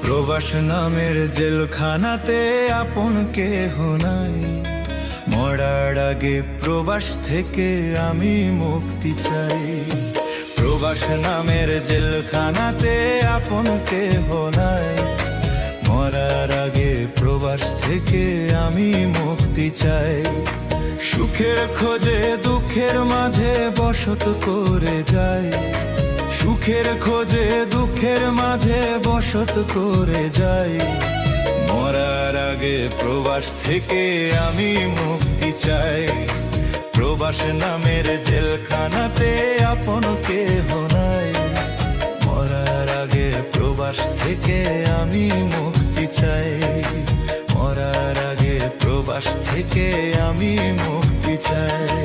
প্রবাস নামের জেলখানাতে আপন কেহ নাই, মরার আগে প্রবাস থেকে আমি মুক্তি চাই। প্রবাস নামের জেলখানাতে আপন কেহ নাই, মরার আগে প্রবাস থেকে আমি মুক্তি চাই। সুখের খোঁজে দুঃখের মাঝে বসত করে যাই, সুখের খোঁজে দুঃখের মাঝে বসত করে যাই। মরার আগে প্রবাস থেকে আমি মুক্তি চাই। প্রবাস নামের জেলখানাতে আপন কেহ নাই, মরার আগে প্রবাস থেকে আমি মুক্তি চাই। মরার আগে প্রবাস থেকে আমি মুক্তি চাই।